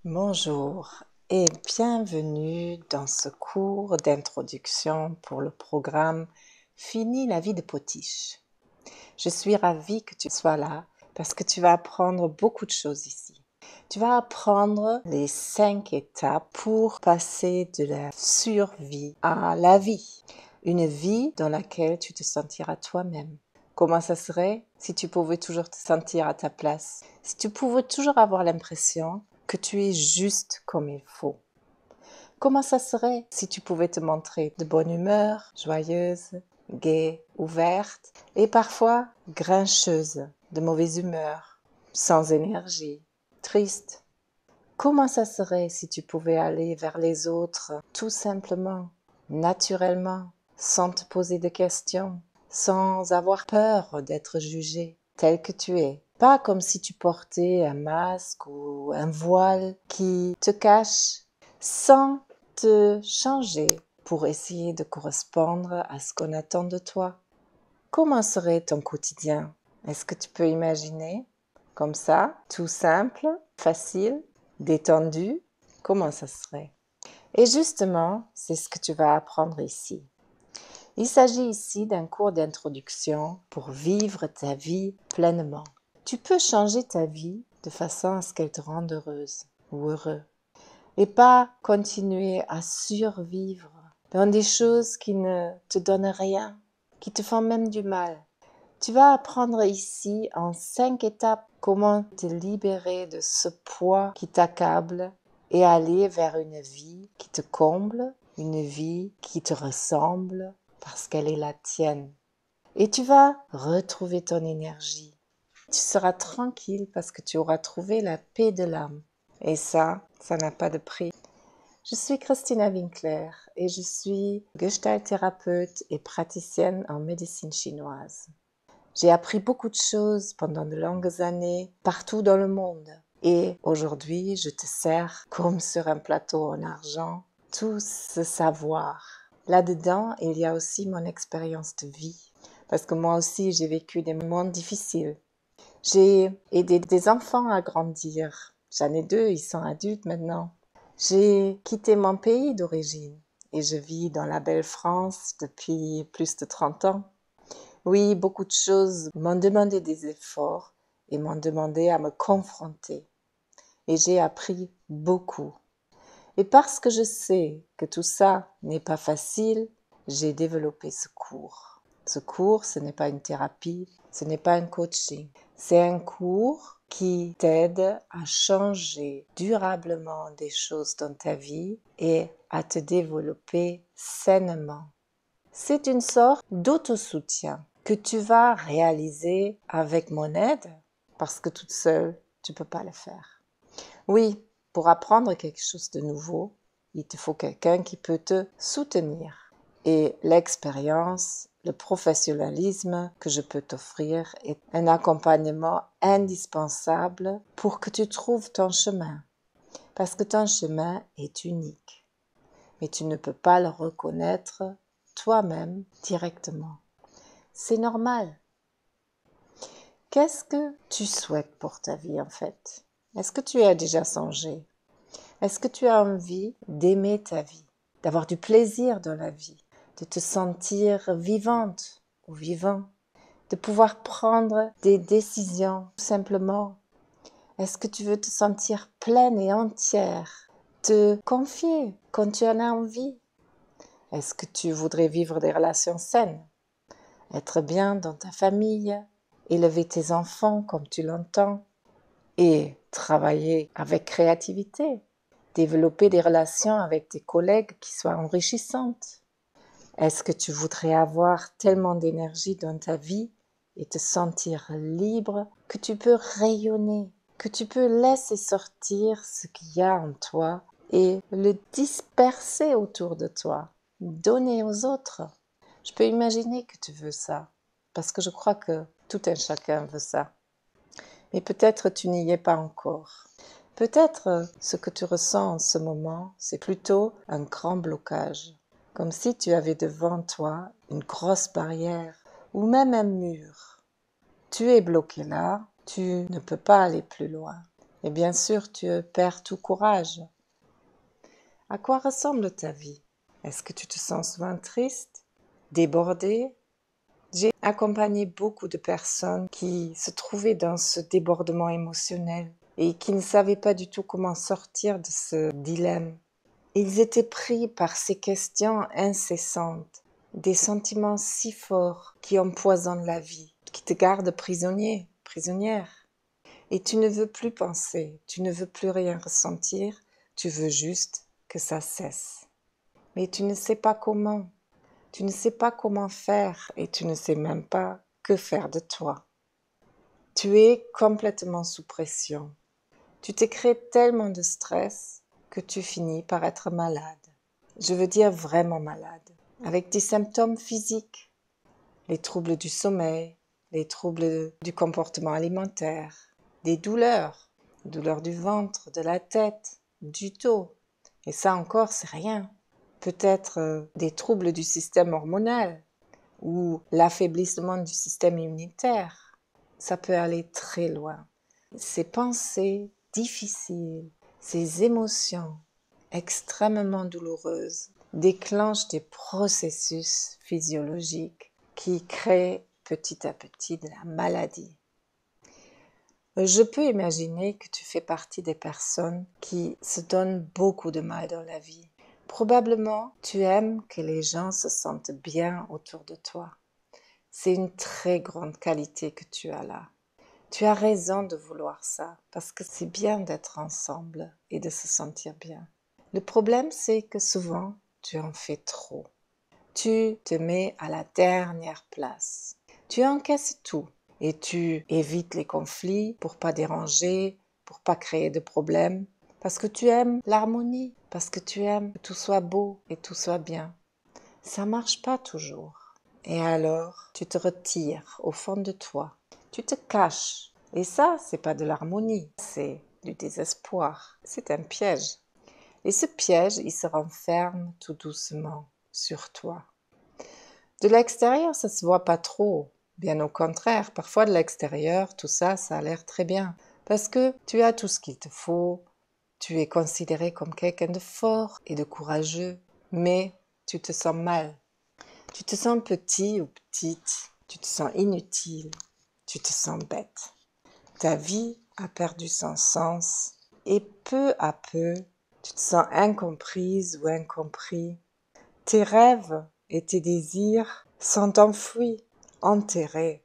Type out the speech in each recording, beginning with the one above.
Bonjour et bienvenue dans ce cours d'introduction pour le programme Fini la vie de potiche. Je suis ravie que tu sois là parce que tu vas apprendre beaucoup de choses ici. Tu vas apprendre les 5 étapes pour passer de la survie à la vie. Une vie dans laquelle tu te sentiras toi-même. Comment ça serait si tu pouvais toujours te sentir à ta place? Si tu pouvais toujours avoir l'impression que tu es juste comme il faut. Comment ça serait si tu pouvais te montrer de bonne humeur, joyeuse, gaie, ouverte et parfois grincheuse, de mauvaise humeur, sans énergie, triste? Comment ça serait si tu pouvais aller vers les autres tout simplement, naturellement, sans te poser de questions, sans avoir peur d'être jugé tel que tu es? Pas comme si tu portais un masque ou un voile qui te cache, sans te changer pour essayer de correspondre à ce qu'on attend de toi. Comment serait ton quotidien? Est-ce que tu peux imaginer? Comme ça, tout simple, facile, détendu, comment ça serait? Et justement, c'est ce que tu vas apprendre ici. Il s'agit ici d'un cours d'introduction pour vivre ta vie pleinement. Tu peux changer ta vie de façon à ce qu'elle te rende heureuse ou heureux et pas continuer à survivre dans des choses qui ne te donnent rien, qui te font même du mal. Tu vas apprendre ici en 5 étapes comment te libérer de ce poids qui t'accable et aller vers une vie qui te comble, une vie qui te ressemble parce qu'elle est la tienne. Et tu vas retrouver ton énergie. Tu seras tranquille parce que tu auras trouvé la paix de l'âme. Et ça n'a pas de prix. Je suis Christina Winkler et je suis Gestalt thérapeute et praticienne en médecine chinoise. J'ai appris beaucoup de choses pendant de longues années partout dans le monde. Et aujourd'hui, je te sers comme sur un plateau en argent tout ce savoir. Là-dedans, il y a aussi mon expérience de vie. Parce que moi aussi, j'ai vécu des moments difficiles. J'ai aidé des enfants à grandir. J'en ai 2, ils sont adultes maintenant. J'ai quitté mon pays d'origine et je vis dans la belle France depuis plus de 30 ans. Oui, beaucoup de choses m'ont demandé des efforts et m'ont demandé à me confronter. Et j'ai appris beaucoup. Et parce que je sais que tout ça n'est pas facile, j'ai développé ce cours. Ce cours, ce n'est pas une thérapie, ce n'est pas un coaching. C'est un cours qui t'aide à changer durablement des choses dans ta vie et à te développer sainement. C'est une sorte d'autosoutien que tu vas réaliser avec mon aide parce que toute seule, tu ne peux pas le faire. Oui, pour apprendre quelque chose de nouveau, il te faut quelqu'un qui peut te soutenir. Et l'expérience, le professionnalisme que je peux t'offrir est un accompagnement indispensable pour que tu trouves ton chemin. Parce que ton chemin est unique. Mais tu ne peux pas le reconnaître toi-même directement. C'est normal. Qu'est-ce que tu souhaites pour ta vie en fait? Est-ce que tu y as déjà songé? Est-ce que tu as envie d'aimer ta vie, d'avoir du plaisir dans la vie, de te sentir vivante ou vivant, de pouvoir prendre des décisions tout simplement? Est-ce que tu veux te sentir pleine et entière, te confier quand tu en as envie? Est-ce que tu voudrais vivre des relations saines, être bien dans ta famille, élever tes enfants comme tu l'entends et travailler avec créativité, développer des relations avec tes collègues qui soient enrichissantes? Est-ce que tu voudrais avoir tellement d'énergie dans ta vie et te sentir libre que tu peux rayonner, que tu peux laisser sortir ce qu'il y a en toi et le disperser autour de toi, donner aux autres? Je peux imaginer que tu veux ça, parce que je crois que tout un chacun veut ça. Mais peut-être tu n'y es pas encore. Peut-être ce que tu ressens en ce moment, c'est plutôt un grand blocage, comme si tu avais devant toi une grosse barrière ou même un mur. Tu es bloqué là, tu ne peux pas aller plus loin. Et bien sûr, tu perds tout courage. À quoi ressemble ta vie? Est-ce que tu te sens souvent triste, débordé? J'ai accompagné beaucoup de personnes qui se trouvaient dans ce débordement émotionnel et qui ne savaient pas du tout comment sortir de ce dilemme. Ils étaient pris par ces questions incessantes, des sentiments si forts qui empoisonnent la vie, qui te gardent prisonnier, prisonnière. Et tu ne veux plus penser, tu ne veux plus rien ressentir, tu veux juste que ça cesse. Mais tu ne sais pas comment. Tu ne sais pas comment faire et tu ne sais même pas que faire de toi. Tu es complètement sous pression. Tu te crées tellement de stress que tu finis par être malade. Je veux dire vraiment malade, avec des symptômes physiques, les troubles du sommeil, les troubles du comportement alimentaire, des douleurs du ventre, de la tête, du dos. Et ça encore, c'est rien. Peut-être des troubles du système hormonal ou l'affaiblissement du système immunitaire. Ça peut aller très loin. Ces pensées difficiles, ces émotions extrêmement douloureuses déclenchent des processus physiologiques qui créent petit à petit de la maladie. Je peux imaginer que tu fais partie des personnes qui se donnent beaucoup de mal dans la vie. Probablement, tu aimes que les gens se sentent bien autour de toi. C'est une très grande qualité que tu as là. Tu as raison de vouloir ça, parce que c'est bien d'être ensemble et de se sentir bien. Le problème, c'est que souvent, tu en fais trop. Tu te mets à la dernière place. Tu encaisses tout et tu évites les conflits pour pas déranger, pour pas créer de problèmes, parce que tu aimes l'harmonie, parce que tu aimes que tout soit beau et tout soit bien. Ça marche pas toujours. Et alors, tu te retires au fond de toi. Tu te caches. Et ça, c'est pas de l'harmonie, c'est du désespoir. C'est un piège. Et ce piège, il se renferme tout doucement sur toi. De l'extérieur, ça se voit pas trop. Bien au contraire, parfois de l'extérieur, tout ça, ça a l'air très bien. Parce que tu as tout ce qu'il te faut, tu es considéré comme quelqu'un de fort et de courageux, mais tu te sens mal. Tu te sens petit ou petite, tu te sens inutile, tu te sens bête. Ta vie a perdu son sens et peu à peu, tu te sens incomprise ou incompris. Tes rêves et tes désirs sont enfouis, enterrés.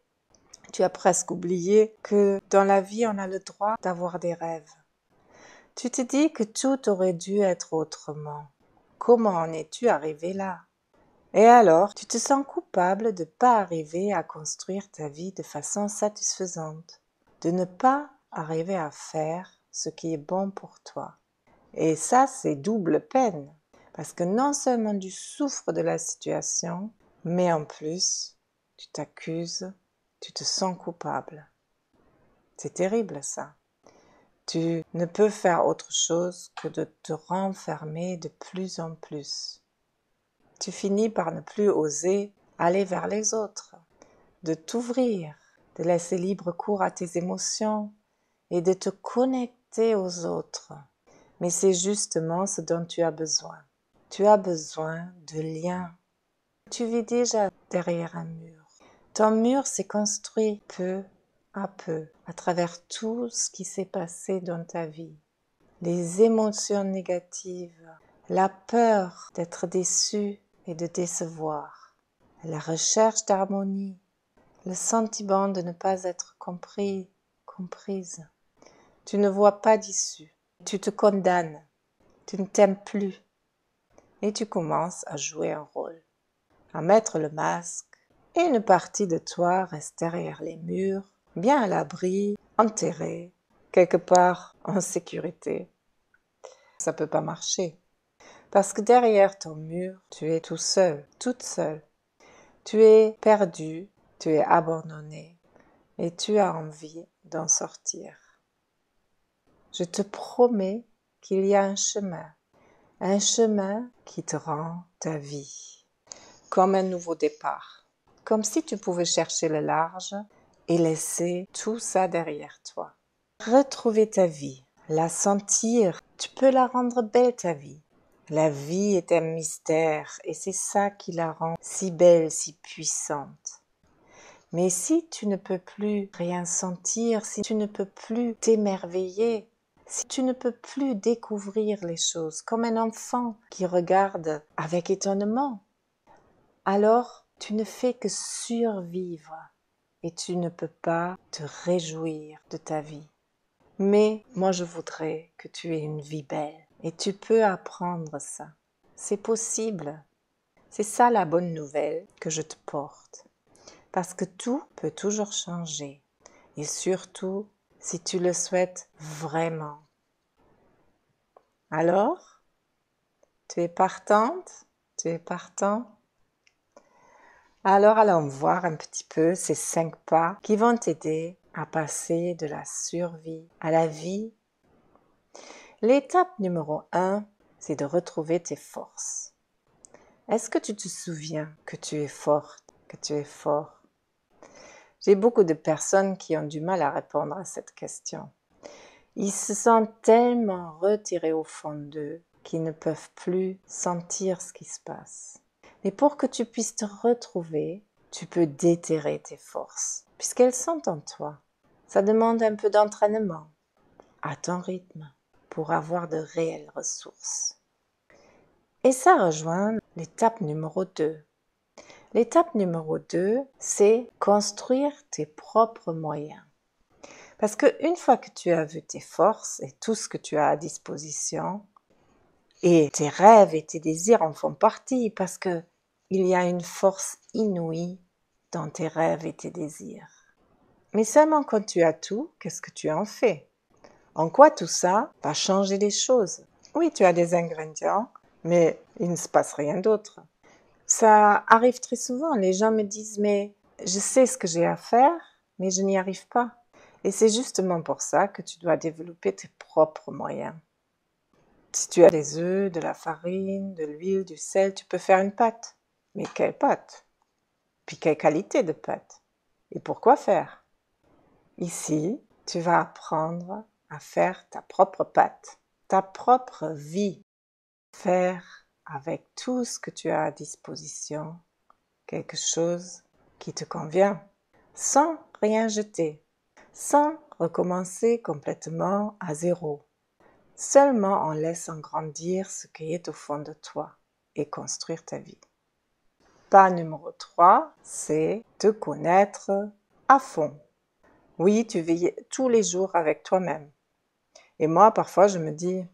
Tu as presque oublié que dans la vie, on a le droit d'avoir des rêves. Tu te dis que tout aurait dû être autrement. Comment en es-tu arrivé là? Et alors, tu te sens coupable de ne pas arriver à construire ta vie de façon satisfaisante, de ne pas arriver à faire ce qui est bon pour toi. Et ça, c'est double peine, parce que non seulement tu souffres de la situation, mais en plus, tu t'accuses, tu te sens coupable. C'est terrible ça. Tu ne peux faire autre chose que de te renfermer de plus en plus. Tu finis par ne plus oser aller vers les autres, de t'ouvrir, de laisser libre cours à tes émotions et de te connecter aux autres. Mais c'est justement ce dont tu as besoin. Tu as besoin de liens. Tu vis déjà derrière un mur. Ton mur s'est construit peu à peu à travers tout ce qui s'est passé dans ta vie. Les émotions négatives, la peur d'être déçu et de décevoir, la recherche d'harmonie, le sentiment de ne pas être compris, comprise. Tu ne vois pas d'issue. Tu te condamnes. Tu ne t'aimes plus. Et tu commences à jouer un rôle, à mettre le masque. Et une partie de toi reste derrière les murs, bien à l'abri, enterrée, quelque part en sécurité. Ça peut pas marcher. Parce que derrière ton mur, tu es tout seul, toute seule. Tu es perdu, tu es abandonné et tu as envie d'en sortir. Je te promets qu'il y a un chemin qui te rend ta vie, comme un nouveau départ, comme si tu pouvais chercher le large et laisser tout ça derrière toi. Retrouver ta vie, la sentir. Tu peux la rendre belle, ta vie. La vie est un mystère et c'est ça qui la rend si belle, si puissante. Mais si tu ne peux plus rien sentir, si tu ne peux plus t'émerveiller, si tu ne peux plus découvrir les choses comme un enfant qui regarde avec étonnement, alors tu ne fais que survivre et tu ne peux pas te réjouir de ta vie. Mais moi je voudrais que tu aies une vie belle et tu peux apprendre ça. C'est possible. C'est ça la bonne nouvelle que je te porte. Parce que tout peut toujours changer. Et surtout, si tu le souhaites vraiment. Alors, tu es partante? Tu es partant? Alors, allons voir un petit peu ces 5 pas qui vont t'aider à passer de la survie à la vie. L'étape numéro 1, c'est de retrouver tes forces. Est-ce que tu te souviens que tu es forte, que tu es fort? J'ai beaucoup de personnes qui ont du mal à répondre à cette question. Ils se sentent tellement retirés au fond d'eux qu'ils ne peuvent plus sentir ce qui se passe. Mais pour que tu puisses te retrouver, tu peux déterrer tes forces, puisqu'elles sont en toi. Ça demande un peu d'entraînement, à ton rythme, pour avoir de réelles ressources. Et ça rejoint l'étape numéro 2. L'étape numéro 2, c'est construire tes propres moyens. Parce qu'une fois que tu as vu tes forces et tout ce que tu as à disposition, et tes rêves et tes désirs en font partie, parce qu'il y a une force inouïe dans tes rêves et tes désirs. Mais seulement quand tu as tout, qu'est-ce que tu en fais? En quoi tout ça va changer les choses? Oui, tu as des ingrédients, mais il ne se passe rien d'autre. Ça arrive très souvent, les gens me disent « mais je sais ce que j'ai à faire, mais je n'y arrive pas ». Et c'est justement pour ça que tu dois développer tes propres moyens. Si tu as des œufs, de la farine, de l'huile, du sel, tu peux faire une pâte. Mais quelle pâte? Puis quelle qualité de pâte? Et pourquoi faire? Ici, tu vas apprendre à faire ta propre pâte, ta propre vie. Faire avec tout ce que tu as à disposition quelque chose qui te convient, sans rien jeter, sans recommencer complètement à zéro, seulement en laissant grandir ce qui est au fond de toi et construire ta vie. Pas numéro 3, c'est te connaître à fond. Oui, tu vis tous les jours avec toi-même. Et moi, parfois, je me dis,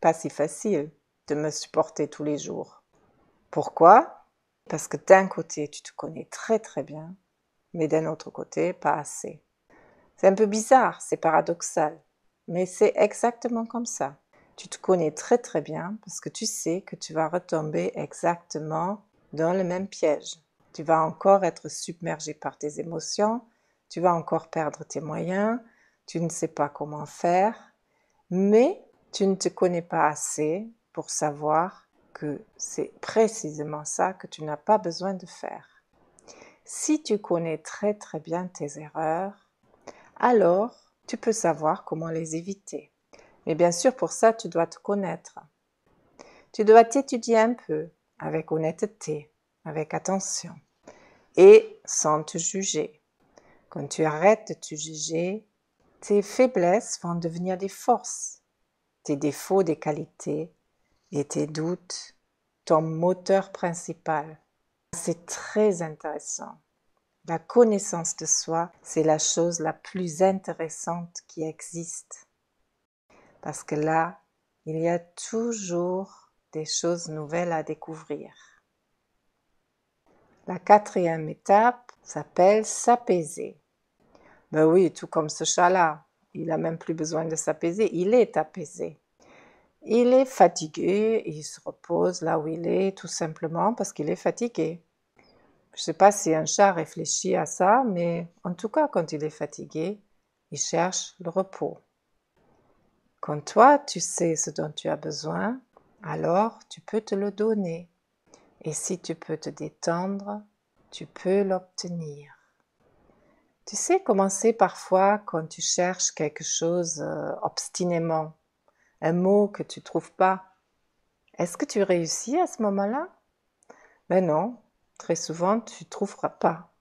pas si facile de me supporter tous les jours. Pourquoi? Parce que d'un côté, tu te connais très très bien, mais d'un autre côté, pas assez. C'est un peu bizarre, c'est paradoxal, mais c'est exactement comme ça. Tu te connais très très bien parce que tu sais que tu vas retomber exactement dans le même piège. Tu vas encore être submergé par tes émotions, tu vas encore perdre tes moyens, tu ne sais pas comment faire, mais tu ne te connais pas assez pour savoir que c'est précisément ça que tu n'as pas besoin de faire. Si tu connais très très bien tes erreurs, alors tu peux savoir comment les éviter. Mais bien sûr, pour ça, tu dois te connaître. Tu dois t'étudier un peu, avec honnêteté, avec attention, et sans te juger. Quand tu arrêtes de te juger, tes faiblesses vont devenir des forces, tes défauts des qualités, et tes doutes ton moteur principal. C'est très intéressant. La connaissance de soi, c'est la chose la plus intéressante qui existe. Parce que là, il y a toujours des choses nouvelles à découvrir. La 4e étape s'appelle s'apaiser. Ben oui, tout comme ce chat-là, il n'a même plus besoin de s'apaiser, il est apaisé. Il est fatigué, il se repose là où il est, tout simplement parce qu'il est fatigué. Je ne sais pas si un chat réfléchit à ça, mais en tout cas, quand il est fatigué, il cherche le repos. Quand toi, tu sais ce dont tu as besoin, alors tu peux te le donner. Et si tu peux te détendre, tu peux l'obtenir. Tu sais comment c'est parfois quand tu cherches quelque chose obstinément, un mot que tu trouves pas. Est-ce que tu réussis à ce moment-là? Ben non, très souvent tu trouveras pas.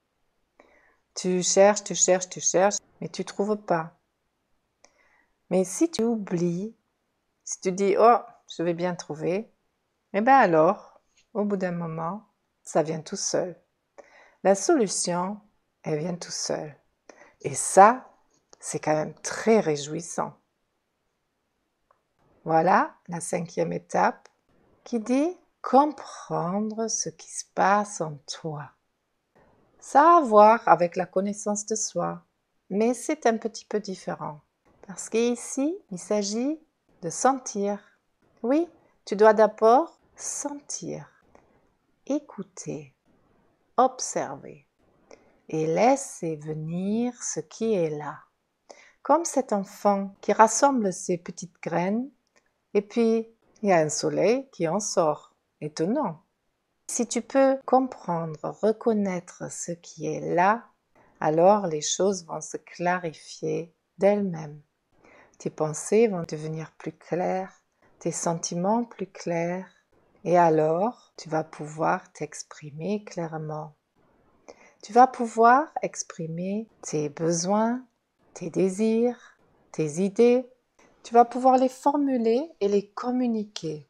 Tu cherches, tu cherches, tu cherches, mais tu trouves pas. Mais si tu oublies, si tu dis oh, je vais bien trouver, eh ben alors, au bout d'un moment, ça vient tout seul. La solution, elle vient tout seul. Et ça, c'est quand même très réjouissant. Voilà la 5e étape qui dit comprendre ce qui se passe en toi. Ça a à voir avec la connaissance de soi, mais c'est un petit peu différent. Parce qu'ici, il s'agit de sentir. Oui, tu dois d'abord sentir, écouter, observer et laisser venir ce qui est là. Comme cet enfant qui rassemble ses petites graines et puis il y a un soleil qui en sort. Étonnant. Si tu peux comprendre, reconnaître ce qui est là, alors les choses vont se clarifier d'elles-mêmes. Tes pensées vont devenir plus claires, tes sentiments plus clairs, et alors tu vas pouvoir t'exprimer clairement. Tu vas pouvoir exprimer tes besoins, tes désirs, tes idées. Tu vas pouvoir les formuler et les communiquer.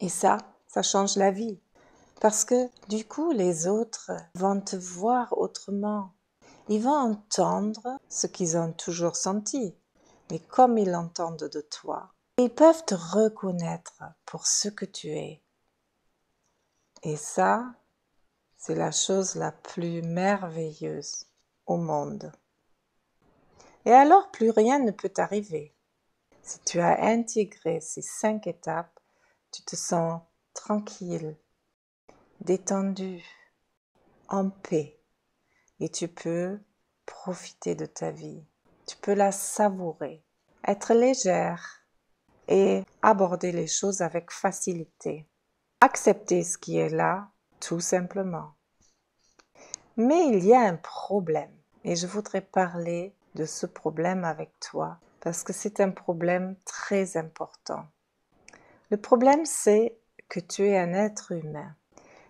Et ça change la vie. Parce que du coup, les autres vont te voir autrement. Ils vont entendre ce qu'ils ont toujours senti. Mais comme ils l'entendent de toi, ils peuvent te reconnaître pour ce que tu es. Et ça, c'est la chose la plus merveilleuse au monde. Et alors, plus rien ne peut t'arriver. Si tu as intégré ces 5 étapes, tu te sens tranquille, détendu, en paix. Et tu peux profiter de ta vie. Tu peux la savourer, être légère et aborder les choses avec facilité. Accepter ce qui est là, tout simplement. Mais il y a un problème et je voudrais parler de ce problème avec toi parce que c'est un problème très important. Le problème, c'est que tu es un être humain.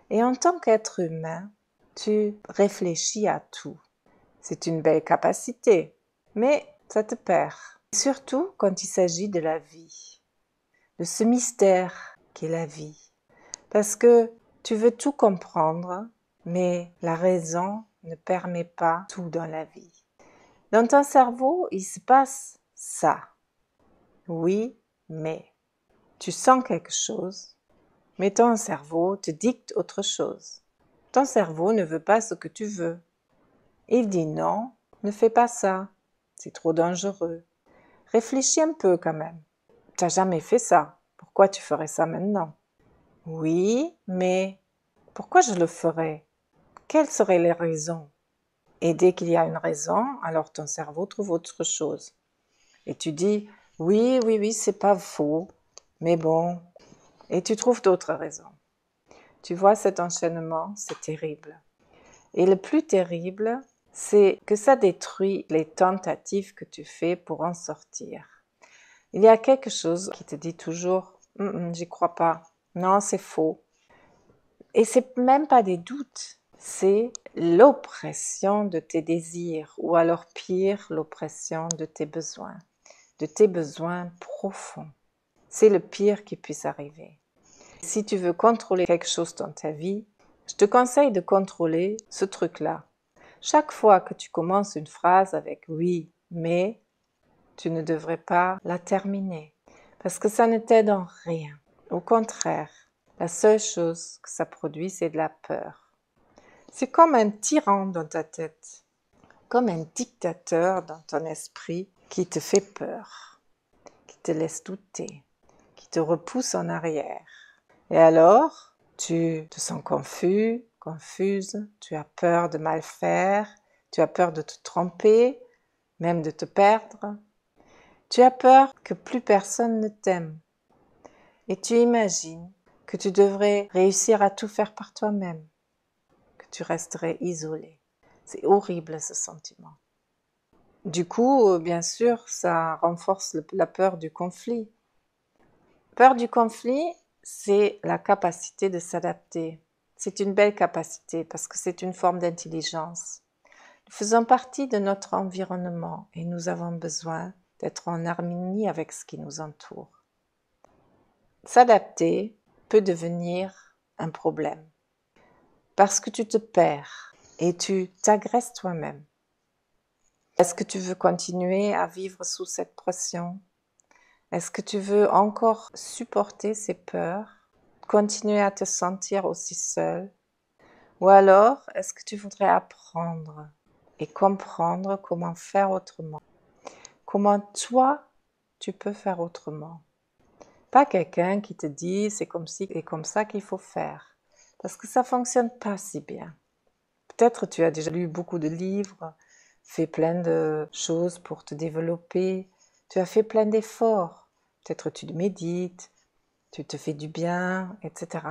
Et en tant qu'être humain, tu réfléchis à tout. C'est une belle capacité, mais ça te perd. Surtout quand il s'agit de la vie, de ce mystère qu'est la vie. Parce que tu veux tout comprendre, mais la raison ne permet pas tout dans la vie. Dans ton cerveau, il se passe ça. Oui, mais tu sens quelque chose, mais ton cerveau te dicte autre chose. Ton cerveau ne veut pas ce que tu veux. Il dit non, ne fais pas ça, c'est trop dangereux. Réfléchis un peu quand même. T'as jamais fait ça, pourquoi tu ferais ça maintenant? Oui, mais pourquoi je le ferais? Quelles seraient les raisons? Et dès qu'il y a une raison, alors ton cerveau trouve autre chose. Et tu dis, oui, oui, oui, c'est pas faux, mais bon. Et tu trouves d'autres raisons. Tu vois, cet enchaînement, c'est terrible. Et le plus terrible, c'est que ça détruit les tentatives que tu fais pour en sortir. Il y a quelque chose qui te dit toujours, j'y crois pas, non, c'est faux. Et c'est même pas des doutes, c'est l'oppression de tes désirs, ou alors pire, l'oppression de tes besoins profonds. C'est le pire qui puisse arriver. Si tu veux contrôler quelque chose dans ta vie, je te conseille de contrôler ce truc-là. Chaque fois que tu commences une phrase avec oui, mais, tu ne devrais pas la terminer parce que ça ne t'aide en rien. Au contraire, la seule chose que ça produit, c'est de la peur. C'est comme un tyran dans ta tête, comme un dictateur dans ton esprit qui te fait peur, qui te laisse douter, qui te repousse en arrière. Et alors, tu te sens confus, confuse, tu as peur de mal faire, tu as peur de te tromper, même de te perdre. Tu as peur que plus personne ne t'aime. Et tu imagines que tu devrais réussir à tout faire par toi-même, que tu resterais isolé. C'est horrible ce sentiment. Du coup, bien sûr, ça renforce la peur du conflit. Peur du conflit, c'est la capacité de s'adapter. C'est une belle capacité parce que c'est une forme d'intelligence. Nous faisons partie de notre environnement et nous avons besoin d'être en harmonie avec ce qui nous entoure. S'adapter peut devenir un problème parce que tu te perds et tu t'agresses toi-même. Est-ce que tu veux continuer à vivre sous cette pression? Est-ce que tu veux encore supporter ces peurs, continuer à te sentir aussi seul? Ou alors, est-ce que tu voudrais apprendre et comprendre comment faire autrement? Comment toi, tu peux faire autrement? Pas quelqu'un qui te dit c'est comme ci et comme ça qu'il faut faire. Parce que ça fonctionne pas si bien. Peut-être tu as déjà lu beaucoup de livres, fait plein de choses pour te développer, tu as fait plein d'efforts. Peut-être tu médites, tu te fais du bien, etc.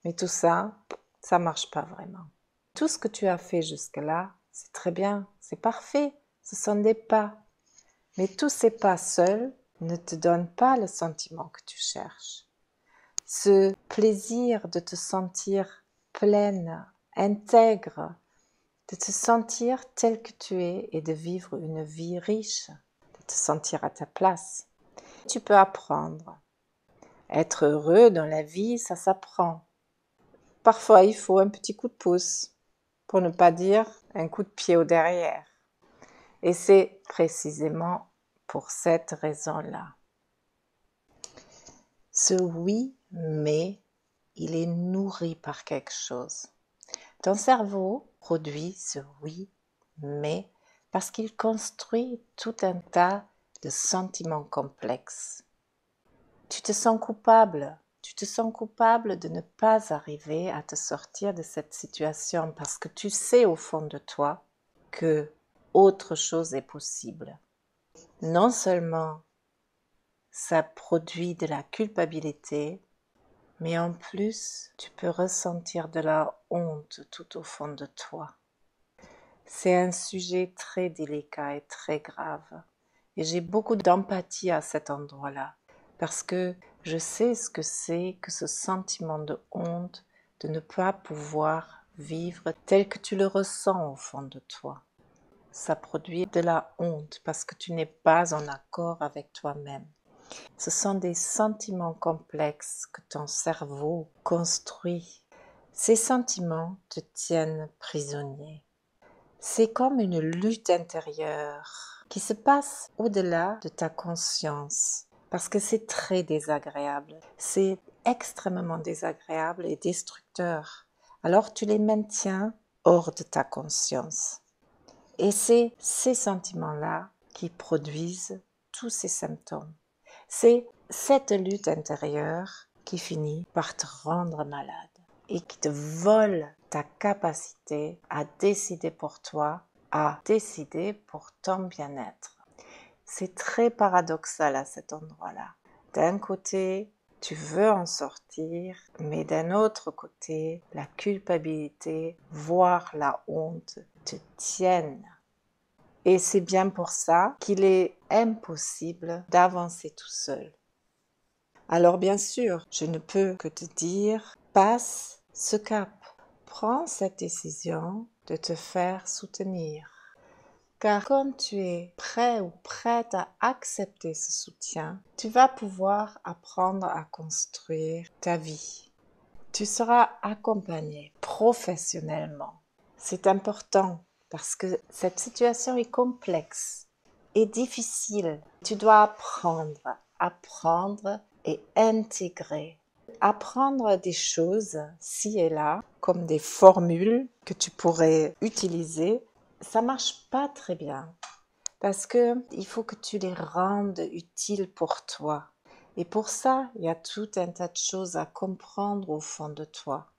Mais tout ça, ça marche pas vraiment. Tout ce que tu as fait jusque-là, c'est très bien, c'est parfait, ce sont des pas. Mais tous ces pas seuls ne te donnent pas le sentiment que tu cherches. Ce plaisir de te sentir pleine, intègre, de te sentir tel que tu es et de vivre une vie riche, de te sentir à ta place. Tu peux apprendre. Être heureux dans la vie, ça s'apprend. Parfois, il faut un petit coup de pouce, pour ne pas dire un coup de pied au derrière. Et c'est précisément pour cette raison-là. Ce oui, mais, il est nourri par quelque chose. Ton cerveau produit ce oui, mais, parce qu'il construit tout un tas de sentiments complexes. Tu te sens coupable. Tu te sens coupable de ne pas arriver à te sortir de cette situation parce que tu sais au fond de toi que autre chose est possible. Non seulement ça produit de la culpabilité, mais en plus, tu peux ressentir de la honte tout au fond de toi. C'est un sujet très délicat et très grave. Et j'ai beaucoup d'empathie à cet endroit-là, parce que je sais ce que c'est que ce sentiment de honte, de ne pas pouvoir vivre tel que tu le ressens au fond de toi. Ça produit de la honte parce que tu n'es pas en accord avec toi-même. Ce sont des sentiments complexes que ton cerveau construit. Ces sentiments te tiennent prisonnier. C'est comme une lutte intérieure qui se passe au-delà de ta conscience parce que c'est très désagréable. C'est extrêmement désagréable et destructeur. Alors tu les maintiens hors de ta conscience. Et c'est ces sentiments-là qui produisent tous ces symptômes. C'est cette lutte intérieure qui finit par te rendre malade et qui te vole ta capacité à décider pour toi, à décider pour ton bien-être. C'est très paradoxal à cet endroit-là. D'un côté, tu veux en sortir, mais d'un autre côté, la culpabilité, voire la honte, te tiennent. Et c'est bien pour ça qu'il est impossible d'avancer tout seul. Alors bien sûr, je ne peux que te dire, passe ce cap. Prends cette décision de te faire soutenir. Car quand tu es prêt ou prête à accepter ce soutien, tu vas pouvoir apprendre à construire ta vie. Tu seras accompagné professionnellement. C'est important parce que cette situation est complexe et difficile. Tu dois apprendre et intégrer. Apprendre des choses ci et là, comme des formules que tu pourrais utiliser, ça marche pas très bien parce que il faut que tu les rendes utiles pour toi. Et pour ça, il y a tout un tas de choses à comprendre au fond de toi.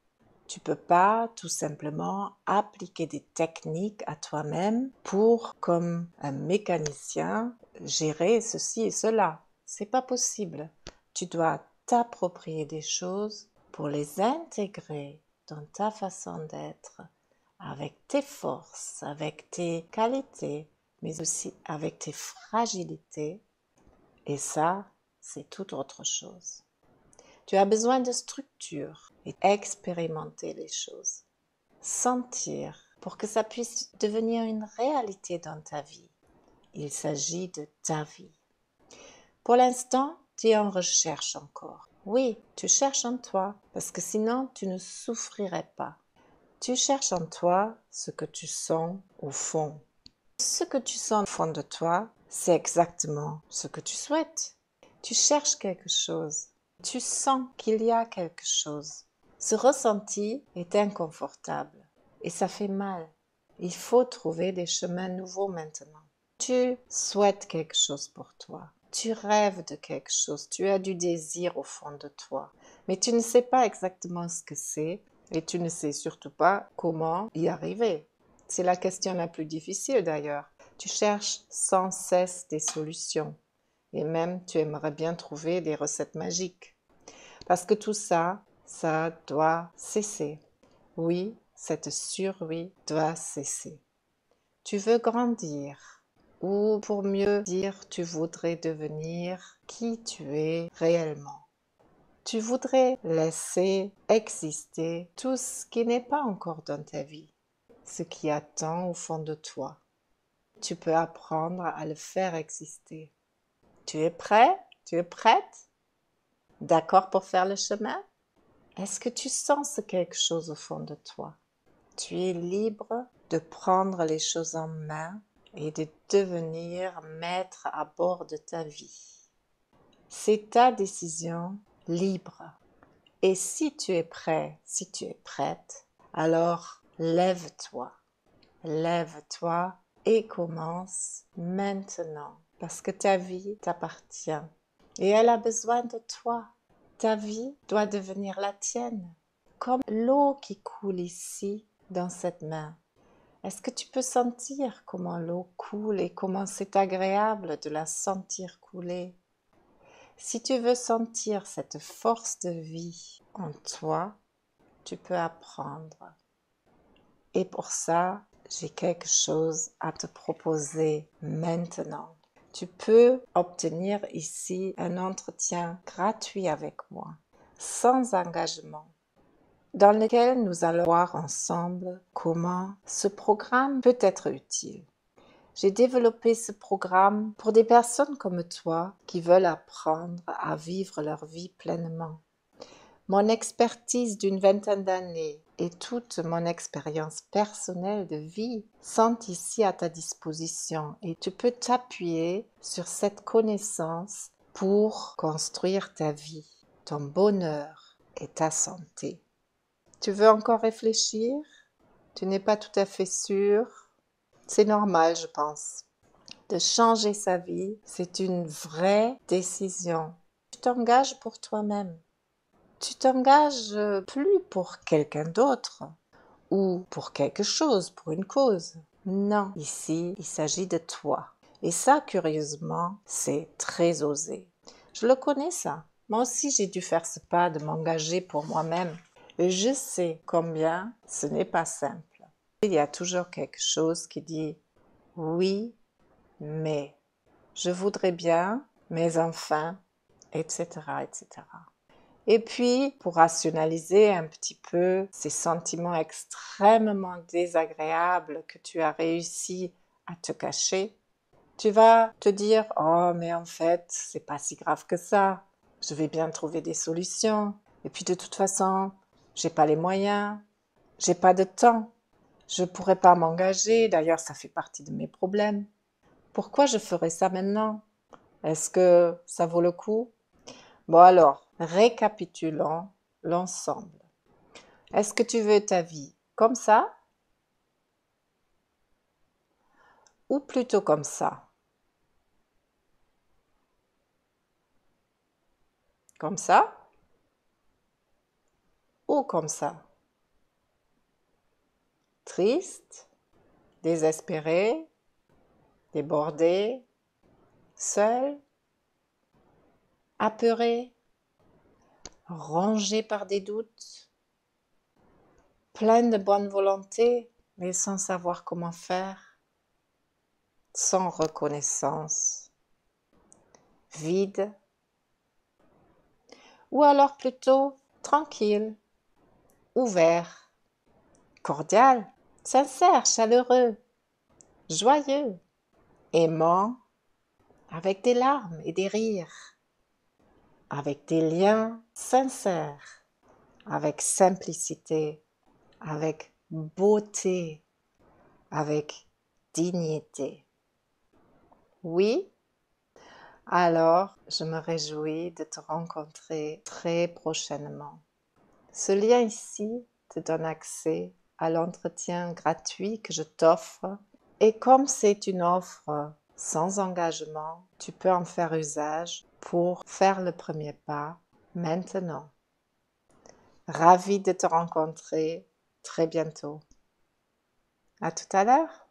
Tu peux pas tout simplement appliquer des techniques à toi-même pour, comme un mécanicien, gérer ceci et cela. C'est pas possible. Tu dois t'approprier des choses pour les intégrer dans ta façon d'être, avec tes forces, avec tes qualités, mais aussi avec tes fragilités. Et ça, c'est tout autre chose. Tu as besoin de structure et expérimenter les choses. Sentir pour que ça puisse devenir une réalité dans ta vie. Il s'agit de ta vie. Pour l'instant, tu es en recherche encore. Oui, tu cherches en toi, parce que sinon tu ne souffrirais pas. Tu cherches en toi ce que tu sens au fond. Ce que tu sens au fond de toi, c'est exactement ce que tu souhaites. Tu cherches quelque chose. Tu sens qu'il y a quelque chose. Ce ressenti est inconfortable et ça fait mal. Il faut trouver des chemins nouveaux maintenant. Tu souhaites quelque chose pour toi. Tu rêves de quelque chose. Tu as du désir au fond de toi. Mais tu ne sais pas exactement ce que c'est et tu ne sais surtout pas comment y arriver. C'est la question la plus difficile d'ailleurs. Tu cherches sans cesse des solutions et même tu aimerais bien trouver des recettes magiques. Parce que tout ça, ça doit cesser. Oui, cette survie doit cesser. Tu veux grandir, ou pour mieux dire, tu voudrais devenir qui tu es réellement. Tu voudrais laisser exister tout ce qui n'est pas encore dans ta vie, ce qui attend au fond de toi. Tu peux apprendre à le faire exister. Tu es prêt? Tu es prête? D'accord pour faire le chemin? Est-ce que tu sens quelque chose au fond de toi? Tu es libre de prendre les choses en main et de devenir maître à bord de ta vie. C'est ta décision libre. Et si tu es prêt, si tu es prête, alors lève-toi. Lève-toi et commence maintenant. Parce que ta vie t'appartient. Et elle a besoin de toi. Ta vie doit devenir la tienne. Comme l'eau qui coule ici dans cette main. Est-ce que tu peux sentir comment l'eau coule et comment c'est agréable de la sentir couler? Si tu veux sentir cette force de vie en toi, tu peux apprendre. Et pour ça, j'ai quelque chose à te proposer maintenant. Tu peux obtenir ici un entretien gratuit avec moi, sans engagement, dans lequel nous allons voir ensemble comment ce programme peut être utile. J'ai développé ce programme pour des personnes comme toi qui veulent apprendre à vivre leur vie pleinement. Mon expertise d'une vingtaine d'années et toute mon expérience personnelle de vie sont ici à ta disposition et tu peux t'appuyer sur cette connaissance pour construire ta vie, ton bonheur et ta santé. Tu veux encore réfléchir? Tu n'es pas tout à fait sûr? C'est normal, je pense. De changer sa vie, c'est une vraie décision. Tu t'engages pour toi-même. Tu t'engages plus pour quelqu'un d'autre ou pour quelque chose, pour une cause. Non, ici, il s'agit de toi. Et ça, curieusement, c'est très osé. Je le connais ça. Moi aussi, j'ai dû faire ce pas de m'engager pour moi-même. Et je sais combien ce n'est pas simple. Il y a toujours quelque chose qui dit oui, mais je voudrais bien, mais enfin, etc., etc. Et puis, pour rationaliser un petit peu ces sentiments extrêmement désagréables que tu as réussi à te cacher, tu vas te dire « Oh, mais en fait, c'est pas si grave que ça. Je vais bien trouver des solutions. Et puis de toute façon, j'ai pas les moyens, j'ai pas de temps. Je pourrais pas m'engager. D'ailleurs, ça fait partie de mes problèmes. Pourquoi je ferais ça maintenant? Est-ce que ça vaut le coup? » Bon alors, récapitulons l'ensemble. Est-ce que tu veux ta vie comme ça ou plutôt comme ça? Comme ça ou comme ça? Triste, désespéré, débordé, seul, apeuré, rongé par des doutes, plein de bonne volonté mais sans savoir comment faire. sans reconnaissance, vide, ou alors plutôt tranquille, ouvert, cordial, sincère, chaleureux, joyeux, aimant, avec des larmes et des rires, avec des liens sincères, avec simplicité, avec beauté, avec dignité. Oui, alors je me réjouis de te rencontrer très prochainement. Ce lien ici te donne accès à l'entretien gratuit que je t'offre et comme c'est une offre sans engagement, tu peux en faire usage pour faire le premier pas maintenant. Ravie de te rencontrer très bientôt. À tout à l'heure.